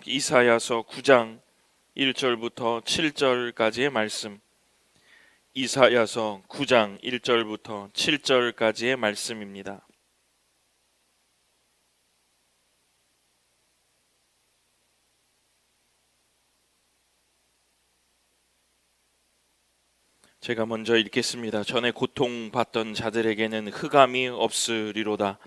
이사야서 9장 1절부터 7절까지의 말씀. 이사야서 9장 1절부터 7절까지의 말씀입니다. 제가 먼저 읽겠습니다. 전에 고통받던 자들에게는 흑암이 없으리로다.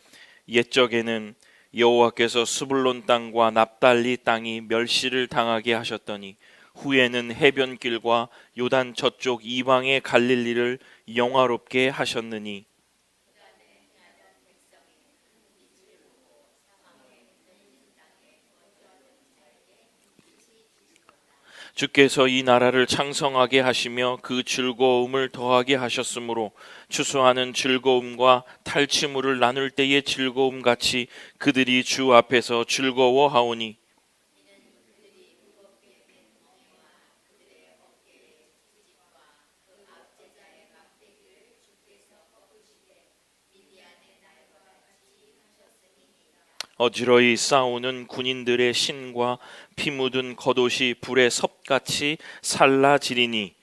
옛적에는 여호와께서 스불론 땅과 납달리 땅이 멸시를 당하게 하셨더니 후에는 해변길과 요단 저쪽 이방의 갈릴리를 영화롭게 하셨느니 주께서 이 나라를 창성하게 하시며 그 즐거움을 더하게 하셨으므로 추수하는 즐거움과 탈취물을 나눌 때의 즐거움 같이 그들이 주 앞에서 즐거워하오니 어지러이 싸우는 군인들의 신과 피 묻은 겉옷이 불의 섭같이 살라지리니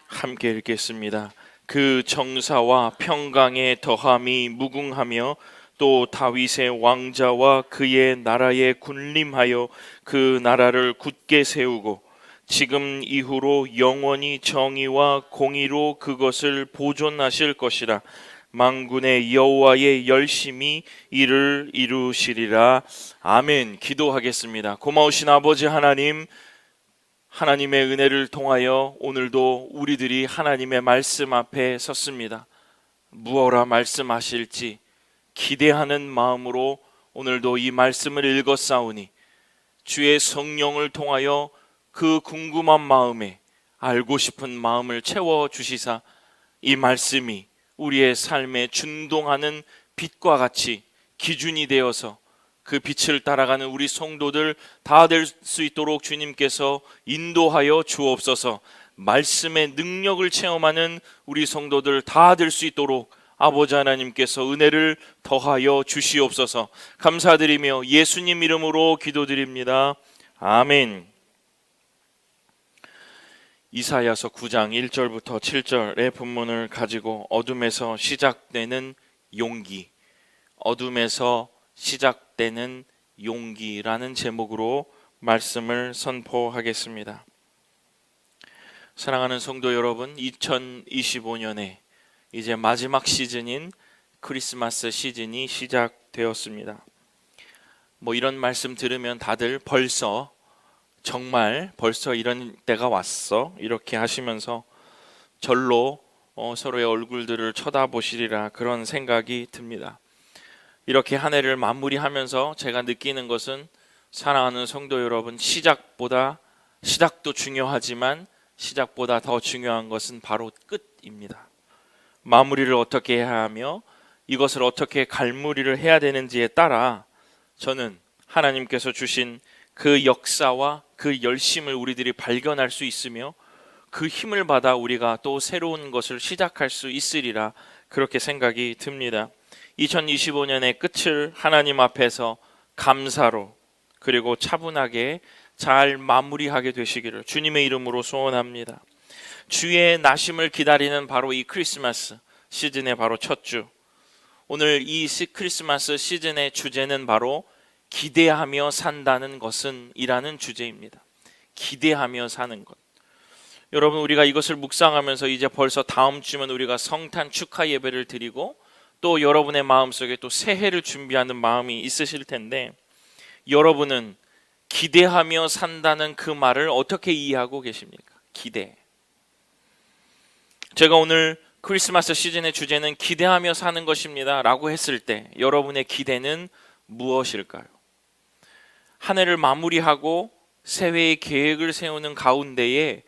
함께 읽겠습니다. 그 정사와 평강의 더함이 무궁하며 또 다윗의 왕자와 그의 나라에 군림하여 그 나라를 굳게 세우고 지금 이후로 영원히 정의와 공의로 그것을 보존하실 것이라. 만군의 여호와의 열심히 이를 이루시리라. 아멘. 기도하겠습니다. 고마우신 아버지 하나님, 하나님의 은혜를 통하여 오늘도 우리들이 하나님의 말씀 앞에 섰습니다. 무엇라 말씀하실지 기대하는 마음으로 오늘도 이 말씀을 읽었사오니 주의 성령을 통하여 그 궁금한 마음에 알고 싶은 마음을 채워주시사 이 말씀이 우리의 삶에 준동하는 빛과 같이 기준이 되어서 그 빛을 따라가는 우리 성도들 다 될 수 있도록 주님께서 인도하여 주옵소서. 말씀의 능력을 체험하는 우리 성도들 다 될 수 있도록 아버지 하나님께서 은혜를 더하여 주시옵소서. 감사드리며 예수님 이름으로 기도드립니다. 아멘. 이사야서 9장 1절부터 7절의 본문을 가지고 어둠에서 시작되는 용기, 어둠에서 시작되는 용기라는 제목으로 말씀을 선포하겠습니다. 사랑하는 성도 여러분, 2025년에 이제 마지막 시즌인 크리스마스 시즌이 시작되었습니다. 이런 말씀 들으면 다들 정말 벌써 이런 때가 왔어 이렇게 하시면서 절로 서로의 얼굴들을 쳐다보시리라 그런 생각이 듭니다. 이렇게 한 해를 마무리하면서 제가 느끼는 것은 사랑하는 성도 여러분, 시작도 중요하지만 시작보다 더 중요한 것은 바로 끝입니다. 마무리를 어떻게 해야 하며 이것을 어떻게 갈무리를 해야 되는지에 따라 저는 하나님께서 주신 그 역사와 그 열심을 우리들이 발견할 수 있으며 그 힘을 받아 우리가 또 새로운 것을 시작할 수 있으리라 그렇게 생각이 듭니다. 2025년의 끝을 하나님 앞에서 감사로 그리고 차분하게 잘 마무리하게 되시기를 주님의 이름으로 소원합니다. 주의 나심을 기다리는 바로 이 크리스마스 시즌의 바로 첫 주, 오늘 이 크리스마스 시즌의 주제는 바로 기대하며 산다는 것은 이라는 주제입니다. 기대하며 사는 것. 여러분, 우리가 이것을 묵상하면서 이제 벌써 다음 주면 우리가 성탄 축하 예배를 드리고 또 여러분의 마음속에 또 새해를 준비하는 마음이 있으실 텐데, 여러분은 기대하며 산다는 그 말을 어떻게 이해하고 계십니까? 기대. 제가 오늘 크리스마스 시즌의 주제는 기대하며 사는 것입니다 라고 했을 때 여러분의 기대는 무엇일까요? 한 해를 마무리하고 새해의 계획을 세우는 가운데에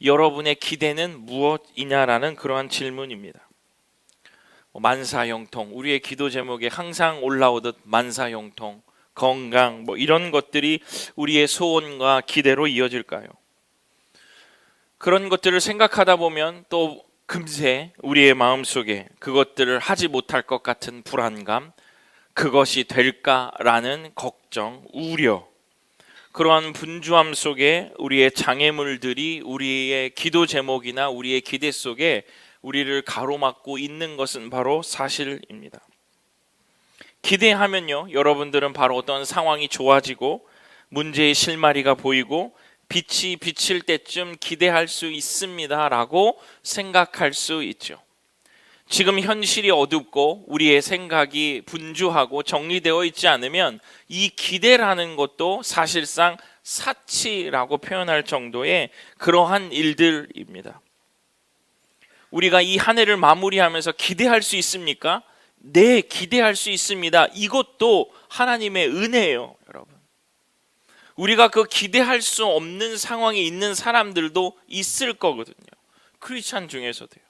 여러분의 기대는 무엇이냐라는 그러한 질문입니다. 만사형통, 우리의 기도 제목에 항상 올라오듯 만사형통, 건강, 이런 것들이 우리의 소원과 기대로 이어질까요? 그런 것들을 생각하다 보면 또 금세 우리의 마음속에 그것들을 하지 못할 것 같은 불안감, 그것이 될까라는 걱정, 우려, 그러한 분주함 속에 우리의 장애물들이 우리의 기도 제목이나 우리의 기대 속에 우리를 가로막고 있는 것은 바로 사실입니다. 기대하면요, 여러분들은 바로 어떤 상황이 좋아지고 문제의 실마리가 보이고 빛이 비칠 때쯤 기대할 수 있습니다 라고 생각할 수 있죠. 지금 현실이 어둡고 우리의 생각이 분주하고 정리되어 있지 않으면 이 기대라는 것도 사실상 사치라고 표현할 정도의 그러한 일들입니다. 우리가 이 한 해를 마무리하면서 기대할 수 있습니까? 네, 기대할 수 있습니다. 이것도 하나님의 은혜예요, 여러분. 우리가 그 기대할 수 없는 상황에 있는 사람들도 있을 거거든요. 크리스찬 중에서도요.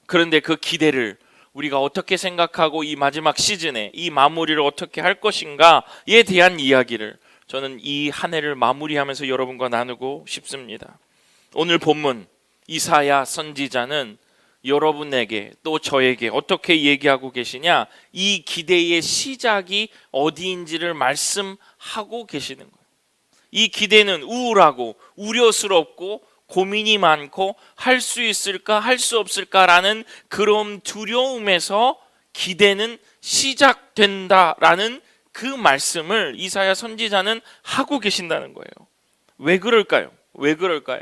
그런데 그 기대를 우리가 어떻게 생각하고 이 마지막 시즌에 이 마무리를 어떻게 할 것인가에 대한 이야기를 저는 이 한 해를 마무리하면서 여러분과 나누고 싶습니다. 오늘 본문 이사야 선지자는 여러분에게 또 저에게 어떻게 얘기하고 계시냐, 이 기대의 시작이 어디인지를 말씀하고 계시는 거예요. 이 기대는 우울하고 우려스럽고 고민이 많고 할 수 있을까 할 수 없을까라는 그런 두려움에서 기대는 시작된다라는 그 말씀을 이사야 선지자는 하고 계신다는 거예요. 왜 그럴까요? 왜 그럴까요?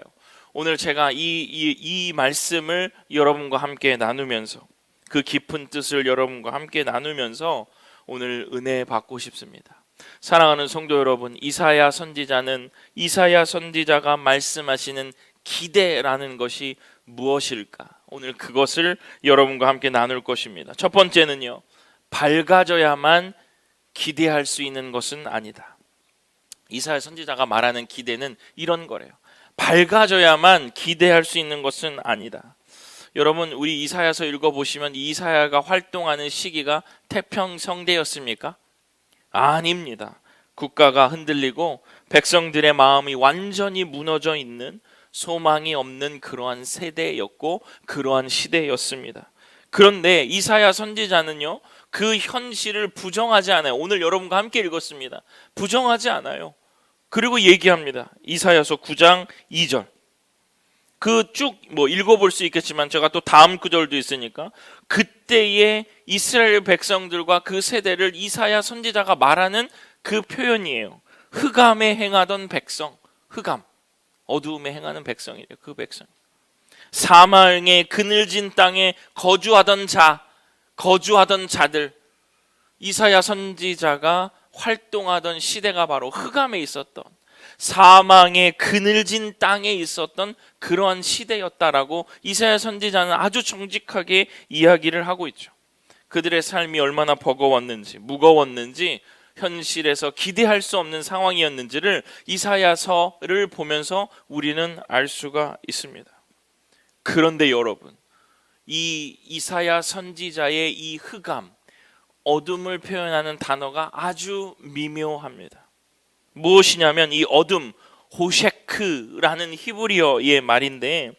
오늘 제가 이 말씀을 여러분과 함께 나누면서 그 깊은 뜻을 여러분과 함께 나누면서 오늘 은혜 받고 싶습니다. 사랑하는 성도 여러분, 이사야 선지자가 말씀하시는 기대라는 것이 무엇일까? 오늘 그것을 여러분과 함께 나눌 것입니다. 첫 번째는요, 밝아져야만 기대할 수 있는 것은 아니다. 이사야 선지자가 말하는 기대는 이런 거래요. 밝아져야만 기대할 수 있는 것은 아니다. 여러분, 우리 이사야서 읽어보시면 이사야가 활동하는 시기가 태평성대였습니까? 아닙니다. 국가가 흔들리고 백성들의 마음이 완전히 무너져 있는, 소망이 없는 그러한 세대였고 그러한 시대였습니다. 그런데 이사야 선지자는요, 그 현실을 부정하지 않아요. 오늘 여러분과 함께 읽었습니다. 부정하지 않아요. 그리고 얘기합니다. 이사야서 9장 2절. 그 쭉 읽어볼 수 있겠지만 제가 또 다음 구절도 있으니까, 그때의 이스라엘 백성들과 그 세대를 이사야 선지자가 말하는 그 표현이에요. 흑암에 행하던 백성, 흑암, 어두움에 행하는 백성이래요. 그 백성. 사망의 그늘진 땅에 거주하던 자들, 이사야 선지자가 활동하던 시대가 바로 흑암에 있었던, 사망의 그늘진 땅에 있었던 그러한 시대였다라고 이사야 선지자는 아주 정직하게 이야기를 하고 있죠. 그들의 삶이 얼마나 버거웠는지, 무거웠는지, 현실에서 기대할 수 없는 상황이었는지를 이사야서를 보면서 우리는 알 수가 있습니다. 그런데 여러분, 이 이사야 선지자의 이 흑암, 어둠을 표현하는 단어가 아주 미묘합니다. 무엇이냐면 이 어둠, 호셰크라는 히브리어의 말인데,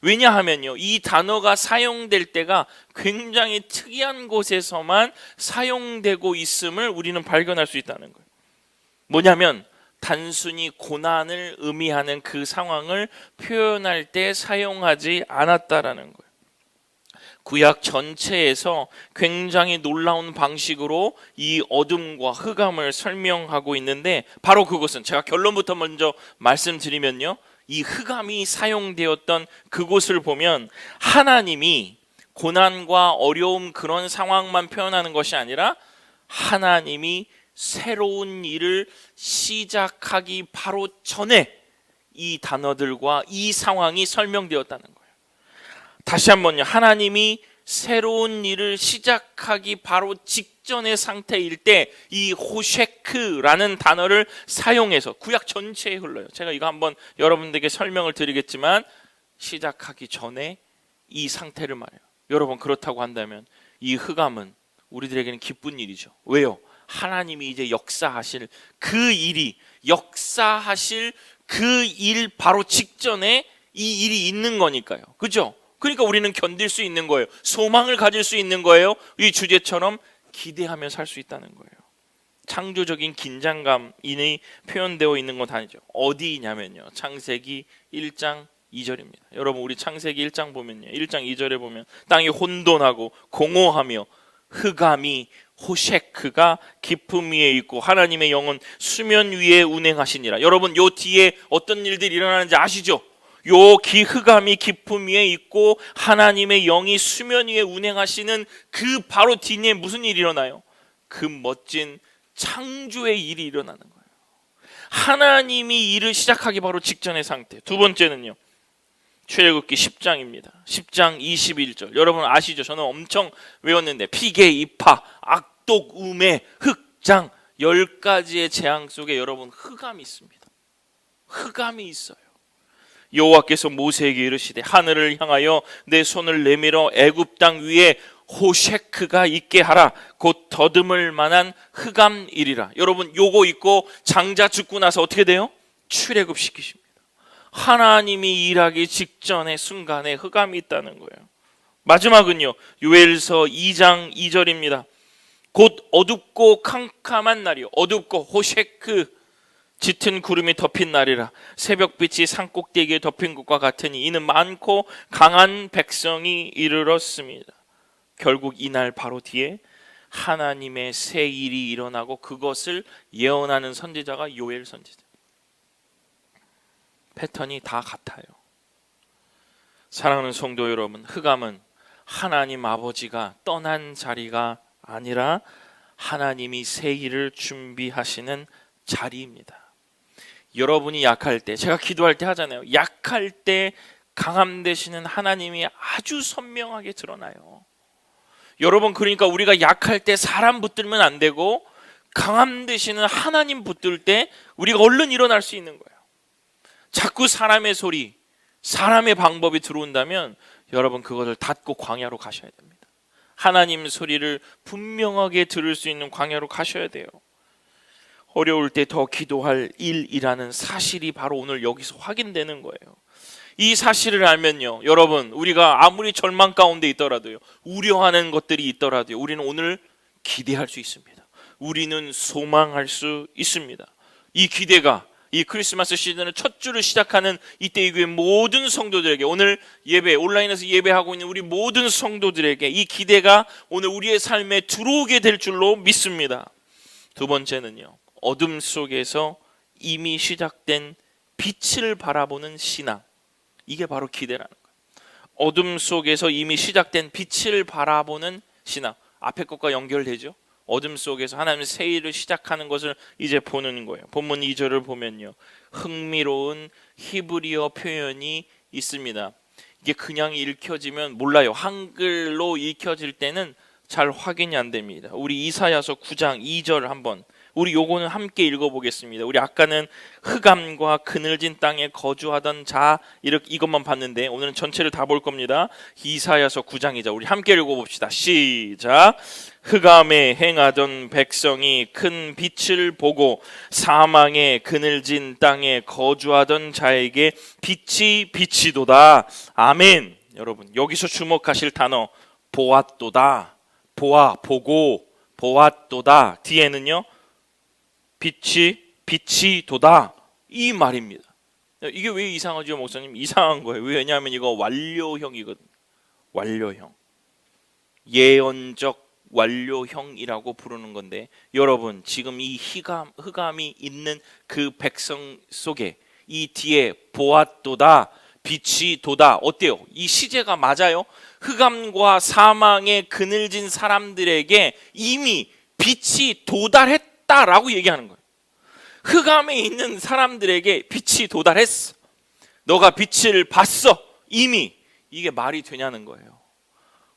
왜냐하면요, 이 단어가 사용될 때가 굉장히 특이한 곳에서만 사용되고 있음을 우리는 발견할 수 있다는 거예요. 뭐냐면 단순히 고난을 의미하는 그 상황을 표현할 때 사용하지 않았다라는 거예요. 구약 전체에서 굉장히 놀라운 방식으로 이 어둠과 흑암을 설명하고 있는데, 바로 그것은 제가 결론부터 먼저 말씀드리면요, 이 흑암이 사용되었던 그곳을 보면 하나님이 고난과 어려움, 그런 상황만 표현하는 것이 아니라 하나님이 새로운 일을 시작하기 바로 전에 이 단어들과 이 상황이 설명되었다는 거예요. 다시 한번요, 하나님이 새로운 일을 시작하기 바로 직전의 상태일 때 이 호셰크라는 단어를 사용해서 구약 전체에 흘러요. 제가 이거 한번 여러분들에게 설명을 드리겠지만, 시작하기 전에 이 상태를 말해요. 여러분 그렇다고 한다면 이 흑암은 우리들에게는 기쁜 일이죠. 왜요? 하나님이 이제 역사하실 그 일이 역사하실 그 일 바로 직전에 이 일이 있는 거니까요. 그죠? 그러니까 우리는 견딜 수 있는 거예요. 소망을 가질 수 있는 거예요. 이 주제처럼 기대하며 살 수 있다는 거예요. 창조적인 긴장감이 표현되어 있는 건 아니죠. 어디냐면요. 창세기 1장 2절입니다. 여러분 우리 창세기 1장 보면요. 1장 2절에 보면 땅이 혼돈하고 공허하며 흑암이 호셰크가 깊음 위에 있고 하나님의 영은 수면 위에 운행하시니라. 여러분 요 뒤에 어떤 일들이 일어나는지 아시죠? 요 흑암이 깊음 위에 있고 하나님의 영이 수면 위에 운행하시는 그 바로 뒤에 무슨 일이 일어나요? 그 멋진 창조의 일이 일어나는 거예요. 하나님이 일을 시작하기 바로 직전의 상태. 두 번째는요. 출애굽기 10장입니다. 10장 21절. 여러분 아시죠? 저는 엄청 외웠는데 피개, 이파, 악독, 우매, 흑장 10가지의 재앙 속에 여러분 흑암이 있습니다. 흑암이 있어요. 여호와께서 모세에게 이르시되 하늘을 향하여 내 손을 내밀어 애굽 땅 위에 호셰크가 있게 하라. 곧 더듬을 만한 흑암이리라. 여러분 요거 있고 장자 죽고 나서 어떻게 돼요? 출애굽시키십니다. 하나님이 일하기 직전의 순간에 흑암이 있다는 거예요. 마지막은요. 요엘서 2장 2절입니다. 곧 어둡고 캄캄한 날이요. 어둡고 호셰크 짙은 구름이 덮인 날이라. 새벽빛이 산꼭대기에 덮인 것과 같으니 이는 많고 강한 백성이 이르렀습니다. 결국 이날 바로 뒤에 하나님의 새 일이 일어나고 그것을 예언하는 선지자가 요엘 선지자. 패턴이 다 같아요. 사랑하는 성도 여러분, 흑암은 하나님 아버지가 떠난 자리가 아니라 하나님이 새 일을 준비하시는 자리입니다. 여러분이 약할 때, 제가 기도할 때 하잖아요. 약할 때 강함 되시는 하나님이 아주 선명하게 드러나요. 여러분 그러니까 우리가 약할 때 사람 붙들면 안 되고 강함 되시는 하나님 붙들 때 우리가 얼른 일어날 수 있는 거예요. 자꾸 사람의 소리, 사람의 방법이 들어온다면 여러분 그것을 닫고 광야로 가셔야 됩니다. 하나님 소리를 분명하게 들을 수 있는 광야로 가셔야 돼요. 어려울 때 더 기도할 일이라는 사실이 바로 오늘 여기서 확인되는 거예요. 이 사실을 알면요, 여러분 우리가 아무리 절망 가운데 있더라도요, 우려하는 것들이 있더라도요, 우리는 오늘 기대할 수 있습니다. 우리는 소망할 수 있습니다. 이 기대가 이 크리스마스 시즌을 첫 주를 시작하는 이때 이 교회 모든 성도들에게, 오늘 예배 온라인에서 예배하고 있는 우리 모든 성도들에게 이 기대가 오늘 우리의 삶에 들어오게 될 줄로 믿습니다. 두 번째는요, 어둠 속에서 이미 시작된 빛을 바라보는 신앙. 이게 바로 기대라는 거예요. 어둠 속에서 이미 시작된 빛을 바라보는 신앙. 앞에 것과 연결되죠. 어둠 속에서 하나님의 새 일을 시작하는 것을 이제 보는 거예요. 본문 2절을 보면요, 흥미로운 히브리어 표현이 있습니다. 이게 그냥 읽혀지면 몰라요. 한글로 읽혀질 때는 잘 확인이 안 됩니다. 우리 이사야서 9장 2절 한번, 우리 요거는 함께 읽어보겠습니다. 우리 아까는 흑암과 그늘진 땅에 거주하던 자 이것만 봤는데 오늘은 전체를 다 볼 겁니다. 이사야서 9장이자 우리 함께 읽어봅시다. 시작. 흑암에 행하던 백성이 큰 빛을 보고 사망의 그늘진 땅에 거주하던 자에게 빛이 비치도다. 아멘. 여러분 여기서 주목하실 단어 보았도다. 보고 보았도다. 뒤에는요 빛이 도다, 이 말입니다. 이게 왜 이상하죠, 목사님? 이상한 거예요. 왜냐하면 이거 완료형이거든요. 완료형, 예언적 완료형이라고 부르는 건데, 여러분 지금 이 흑암이 있는 그 백성 속에 이 뒤에 보았도다, 빛이 도다, 어때요? 이 시제가 맞아요? 흑암과 사망에 그늘진 사람들에게 이미 빛이 도달했다라고 얘기하는 거예요. 흑암에 있는 사람들에게 빛이 도달했어. 너가 빛을 봤어. 이미. 이게 말이 되냐는 거예요.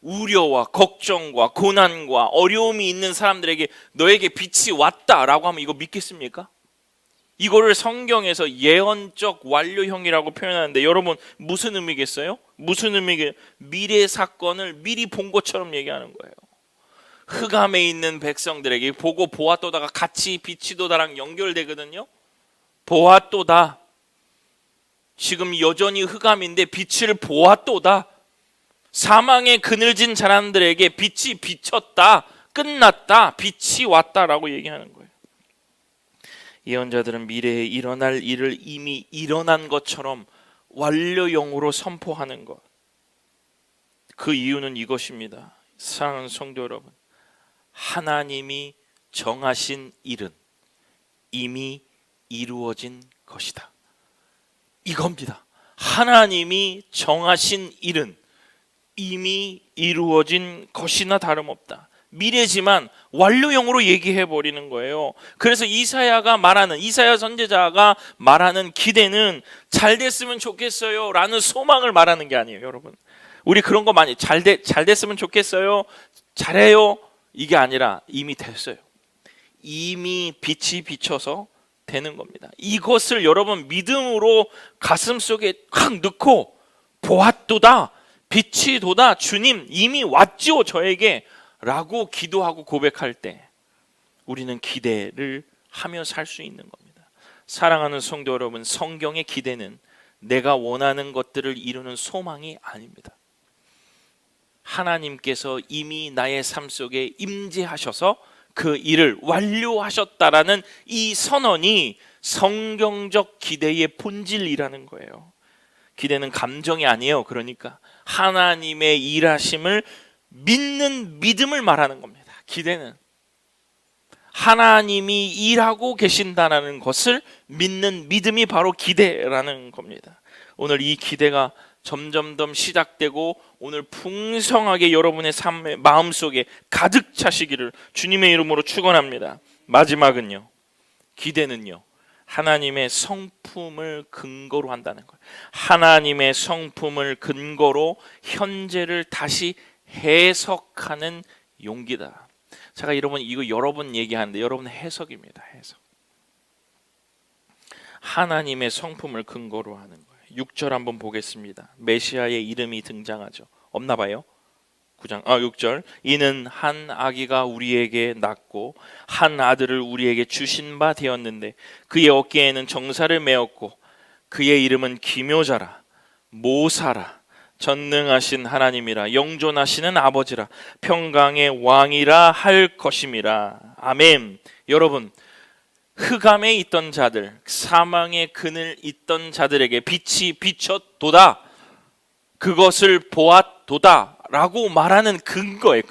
우려와 걱정과 고난과 어려움이 있는 사람들에게 너에게 빛이 왔다라고 하면 이거 믿겠습니까? 이거를 성경에서 예언적 완료형이라고 표현하는데 여러분 무슨 의미겠어요? 무슨 의미게? 미래 사건을 미리 본 것처럼 얘기하는 거예요. 흑암에 있는 백성들에게 보고 보았도다가 같이 빛이도다랑 연결되거든요. 보았도다. 지금 여전히 흑암인데 빛을 보았도다. 사망의 그늘진 사람들에게 빛이 비쳤다. 끝났다. 빛이 왔다라고 얘기하는 거예요. 예언자들은 미래에 일어날 일을 이미 일어난 것처럼 완료형으로 선포하는 것. 그 이유는 이것입니다. 사랑하는 성도 여러분, 하나님이 정하신 일은 이미 이루어진 것이다. 이겁니다. 하나님이 정하신 일은 이미 이루어진 것이나 다름없다. 미래지만 완료형으로 얘기해 버리는 거예요. 그래서 이사야 선지자가 말하는 기대는 잘 됐으면 좋겠어요 라는 소망을 말하는 게 아니에요. 여러분, 우리 그런 거 많이 잘 됐으면 좋겠어요, 잘해요, 이게 아니라 이미 됐어요. 이미 빛이 비쳐서 되는 겁니다. 이것을 여러분 믿음으로 가슴속에 확 넣고 보았도다, 빛이 도다, 주님 이미 왔죠 저에게 라고 기도하고 고백할 때 우리는 기대를 하며 살 수 있는 겁니다. 사랑하는 성도 여러분, 성경의 기대는 내가 원하는 것들을 이루는 소망이 아닙니다. 하나님께서 이미 나의 삶 속에 임재하셔서 그 일을 완료하셨다라는 이 선언이 성경적 기대의 본질이라는 거예요. 기대는 감정이 아니에요. 그러니까 하나님의 일하심을 믿는 믿음을 말하는 겁니다. 기대는 하나님이 일하고 계신다는 것을 믿는 믿음이 바로 기대라는 겁니다. 오늘 이 기대가 점점 더 시작되고 오늘 풍성하게 여러분의 삶의 마음속에 가득 차시기를 주님의 이름으로 축원합니다. 마지막은요, 기대는요 하나님의 성품을 근거로 한다는 거예요. 하나님의 성품을 근거로 현재를 다시 해석하는 용기다. 제가 여러분 이거 여러 번 얘기하는데 여러분 해석입니다. 해석. 하나님의 성품을 근거로 하는 거예요. 6절 한번 보겠습니다. 메시아의 이름이 등장하죠. 없나 봐요. 6절. 이는 한 아기가 우리에게 낳고 한 아들을 우리에게 주신 바 되었는데 그의 어깨에는 정사를 메었고 그의 이름은 기묘자라, 모사라, 전능하신 하나님이라, 영존하시는 아버지라, 평강의 왕이라 할 것임이라. 아멘. 여러분, 흑암에 있던 자들, 사망의 그늘 있던 자들에게 빛이 비쳤도다, 그것을 보았도다 라고 말하는 근거예요.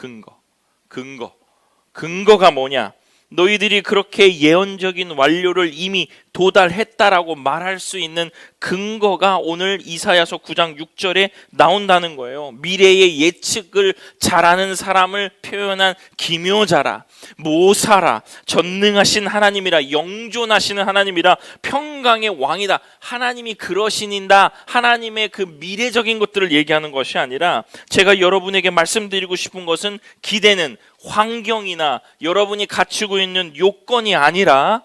근거가 뭐냐? 너희들이 그렇게 예언적인 완료를 이미 도달했다라고 말할 수 있는 근거가 오늘 이사야서 9장 6절에 나온다는 거예요. 미래의 예측을 잘하는 사람을 표현한 기묘자라, 모사라, 전능하신 하나님이라, 영존하시는 하나님이라, 평강의 왕이다. 하나님이 그러시는다. 하나님의 그 미래적인 것들을 얘기하는 것이 아니라, 제가 여러분에게 말씀드리고 싶은 것은 기대는 환경이나 여러분이 갖추고 있는 요건이 아니라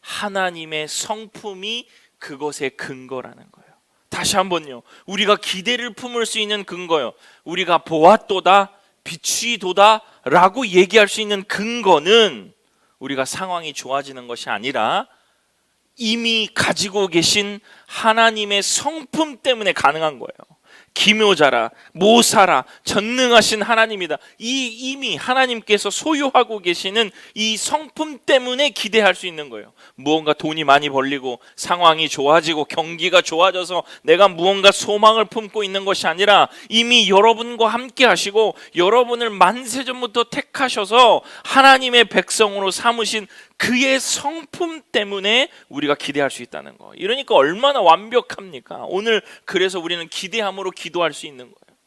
하나님의 성품이 그것의 근거라는 거예요. 다시 한번요, 우리가 기대를 품을 수 있는 근거요, 우리가 보았도다, 빛이 도다 라고 얘기할 수 있는 근거는 우리가 상황이 좋아지는 것이 아니라 이미 가지고 계신 하나님의 성품 때문에 가능한 거예요. 기묘자라, 모사라, 전능하신 하나님이다. 이미 하나님께서 소유하고 계시는 이 성품 때문에 기대할 수 있는 거예요. 무언가 돈이 많이 벌리고 상황이 좋아지고 경기가 좋아져서 내가 무언가 소망을 품고 있는 것이 아니라 이미 여러분과 함께 하시고 여러분을 만세전부터 택하셔서 하나님의 백성으로 삼으신 그의 성품 때문에 우리가 기대할 수 있다는 거. 이러니까 얼마나 완벽합니까? 오늘 그래서 우리는 기대함으로 기도할 수 있는 거예요.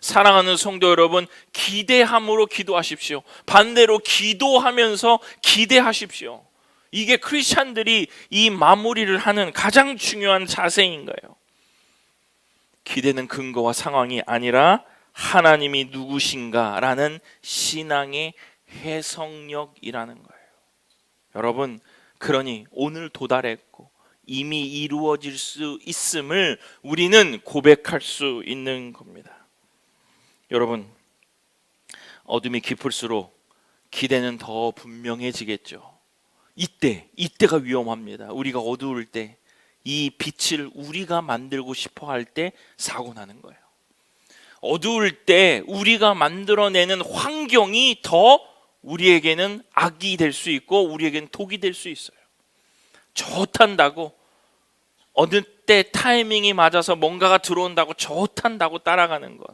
사랑하는 성도 여러분, 기대함으로 기도하십시오. 반대로 기도하면서 기대하십시오. 이게 크리스찬들이 이 마무리를 하는 가장 중요한 자세인 거예요. 기대는 근거와 상황이 아니라 하나님이 누구신가라는 신앙의 해석력이라는 거예요. 여러분, 그러니 오늘 도달했고 이미 이루어질 수 있음을 우리는 고백할 수 있는 겁니다. 여러분, 어둠이 깊을수록 기대는 더 분명해지겠죠. 이때가 위험합니다. 우리가 어두울 때, 이 빛을 우리가 만들고 싶어 할 때 사고 나는 거예요. 어두울 때 우리가 만들어내는 환경이 더 우리에게는 악이 될 수 있고 우리에게는 독이 될 수 있어요. 좋단다고 어느 때 타이밍이 맞아서 뭔가가 들어온다고 좋단다고 따라가는 것,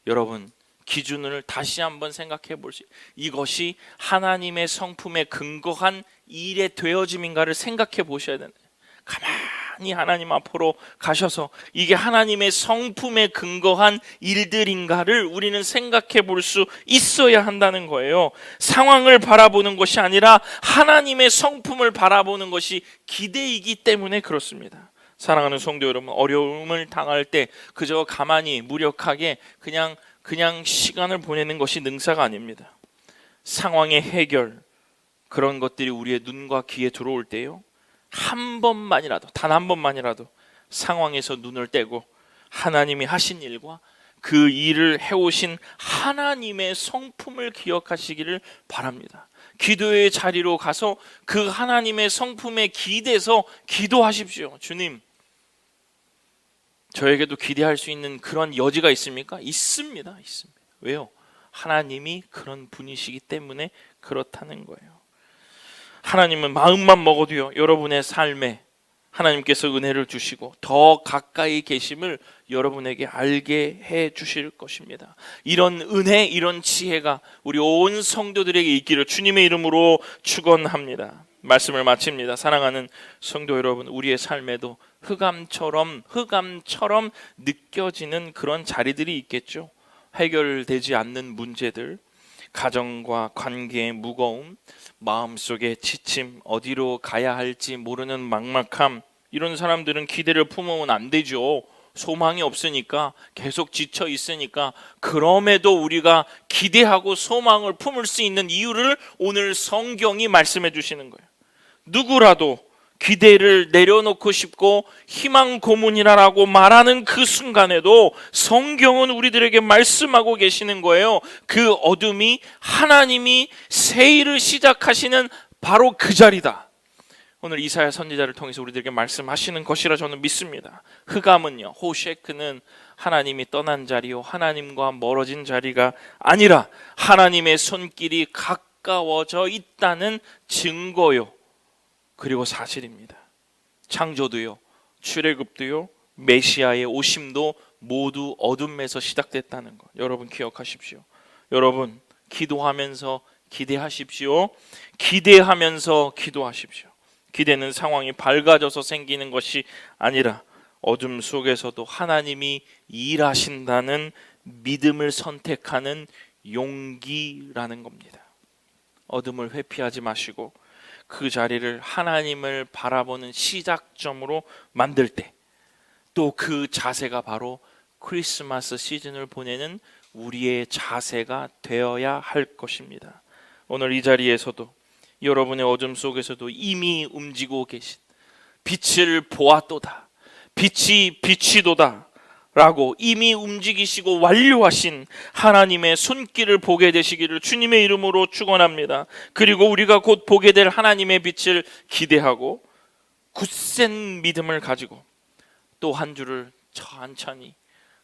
여러분 기준을 다시 한번 생각해 볼 수, 이것이 하나님의 성품에 근거한 일의 되어짐인가를 생각해 보셔야 되는, 가만히 하나님 앞으로 가셔서 이게 하나님의 성품에 근거한 일들인가를 우리는 생각해 볼 수 있어야 한다는 거예요. 상황을 바라보는 것이 아니라 하나님의 성품을 바라보는 것이 기대이기 때문에 그렇습니다. 사랑하는 성도 여러분, 어려움을 당할 때 그저 가만히 무력하게 그냥 시간을 보내는 것이 능사가 아닙니다. 상황의 해결, 그런 것들이 우리의 눈과 귀에 들어올 때요, 한 번만이라도, 단 한 번만이라도 상황에서 눈을 떼고 하나님이 하신 일과 그 일을 해오신 하나님의 성품을 기억하시기를 바랍니다. 기도의 자리로 가서 그 하나님의 성품에 기대서 기도하십시오. 주님, 저에게도 기대할 수 있는 그런 여지가 있습니까? 있습니다. 왜요? 하나님이 그런 분이시기 때문에 그렇다는 거예요. 하나님은 마음만 먹어도요, 여러분의 삶에 하나님께서 은혜를 주시고 더 가까이 계심을 여러분에게 알게 해 주실 것입니다. 이런 은혜, 이런 지혜가 우리 온 성도들에게 있기를 주님의 이름으로 축원합니다. 말씀을 마칩니다. 사랑하는 성도 여러분, 우리의 삶에도 흑암처럼 느껴지는 그런 자리들이 있겠죠. 해결되지 않는 문제들, 가정과 관계의 무거움, 마음속의 지침, 어디로 가야 할지 모르는 막막함, 이런 사람들은 기대를 품으면 안 되죠. 소망이 없으니까, 계속 지쳐 있으니까. 그럼에도 우리가 기대하고 소망을 품을 수 있는 이유를 오늘 성경이 말씀해 주시는 거예요. 누구라도 기대를 내려놓고 싶고 희망 고문이라고 말하는 그 순간에도 성경은 우리들에게 말씀하고 계시는 거예요. 그 어둠이 하나님이 새 일을 시작하시는 바로 그 자리다. 오늘 이사야 선지자를 통해서 우리들에게 말씀하시는 것이라 저는 믿습니다. 흑암은요, 호셰크는 하나님이 떠난 자리요, 하나님과 멀어진 자리가 아니라 하나님의 손길이 가까워져 있다는 증거요, 그리고 사실입니다. 창조도요, 출애굽도요, 메시아의 오심도 모두 어둠에서 시작됐다는 것, 여러분 기억하십시오. 여러분 기도하면서 기대하십시오. 기대하면서 기도하십시오. 기대는 상황이 밝아져서 생기는 것이 아니라 어둠 속에서도 하나님이 일하신다는 믿음을 선택하는 용기라는 겁니다. 어둠을 회피하지 마시고 그 자리를 하나님을 바라보는 시작점으로 만들 때, 또 그 자세가 바로 크리스마스 시즌을 보내는 우리의 자세가 되어야 할 것입니다. 오늘 이 자리에서도 여러분의 어둠 속에서도 이미 움직이고 계신, 빛을 보았도다, 빛이 비치도다 라고 이미 움직이시고 완료하신 하나님의 손길을 보게 되시기를 주님의 이름으로 축원합니다. 그리고 우리가 곧 보게 될 하나님의 빛을 기대하고 굳센 믿음을 가지고 또 한 주를 천천히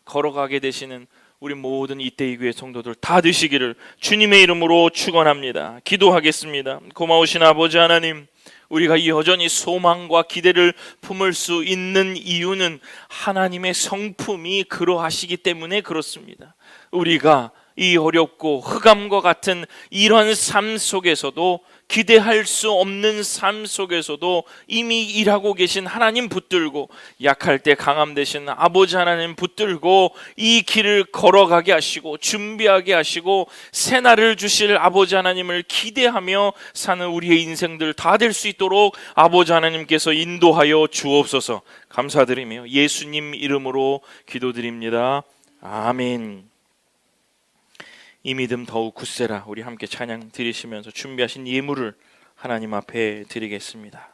걸어가게 되시는 우리 모든 이태희 교회 성도들 다 되시기를 주님의 이름으로 축원합니다. 기도하겠습니다. 고마우신 아버지 하나님, 우리가 여전히 소망과 기대를 품을 수 있는 이유는 하나님의 성품이 그러하시기 때문에 그렇습니다. 우리가 이 어렵고 흑암과 같은 이런 삶 속에서도, 기대할 수 없는 삶 속에서도 이미 일하고 계신 하나님 붙들고, 약할 때 강함 되신 아버지 하나님 붙들고 이 길을 걸어가게 하시고 준비하게 하시고 새날을 주실 아버지 하나님을 기대하며 사는 우리의 인생들 다 될 수 있도록 아버지 하나님께서 인도하여 주옵소서. 감사드리며 예수님 이름으로 기도드립니다. 아멘. 이 믿음 더욱 굳세라. 우리 함께 찬양 드리시면서 준비하신 예물을 하나님 앞에 드리겠습니다.